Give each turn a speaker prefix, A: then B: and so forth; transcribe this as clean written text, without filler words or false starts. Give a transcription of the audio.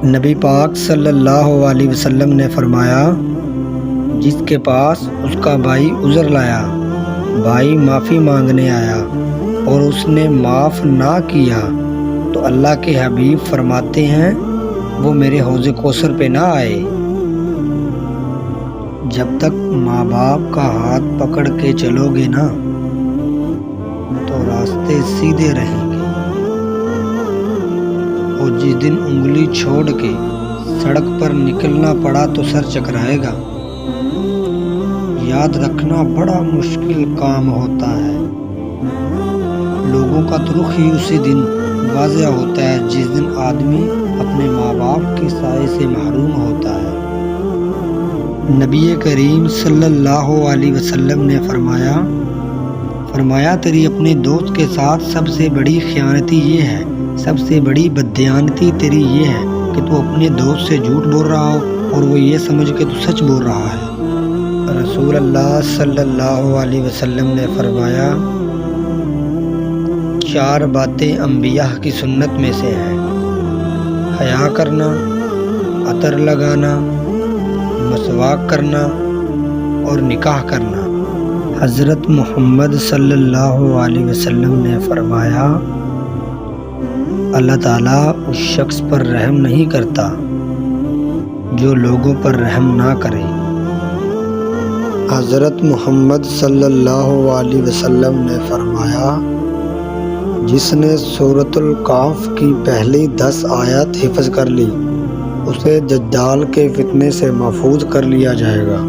A: نبی پاک صلی اللہ علیہ وسلم نے فرمایا، جس کے پاس اس کا بھائی عذر لایا، بھائی معافی مانگنے آیا اور اس نے معاف نہ کیا تو اللہ کے حبیب فرماتے ہیں وہ میرے حوض کوثر پہ نہ آئے۔ جب تک ماں باپ کا ہاتھ پکڑ کے چلو گے نا تو راستے سیدھے رہیں گے، اور جس دن انگلی چھوڑ کے سڑک پر نکلنا پڑا تو سر چکرائے گا۔ یاد رکھنا بڑا مشکل کام ہوتا ہے، لوگوں کا تو رخ ہی اسی دن واضح ہوتا ہے جس دن آدمی اپنے ماں باپ کے سائے سے محروم ہوتا ہے۔ نبی کریم صلی اللہ علیہ وسلم نے فرمایا تیری اپنے دوست کے ساتھ سب سے بڑی خیانتی یہ ہے، سب سے بڑی بددیانتی تیری یہ ہے کہ تو اپنے دوست سے جھوٹ بول رہا ہو اور وہ یہ سمجھ کے تو سچ بول رہا ہے۔ رسول اللہ صلی اللہ علیہ وسلم نے فرمایا، 4 باتیں انبیاء کی سنت میں سے ہیں: حیا کرنا، عطر لگانا، مسواک کرنا اور نکاح کرنا۔ حضرت محمد صلی اللہ علیہ وسلم نے فرمایا، اللہ تعالیٰ اس شخص پر رحم نہیں کرتا جو لوگوں پر رحم نہ کرے۔ حضرت محمد صلی اللہ علیہ وسلم نے فرمایا، جس نے سورۃ الکہف کی پہلی 10 آیات حفظ کر لی اسے دجال کے فتنے سے محفوظ کر لیا جائے گا۔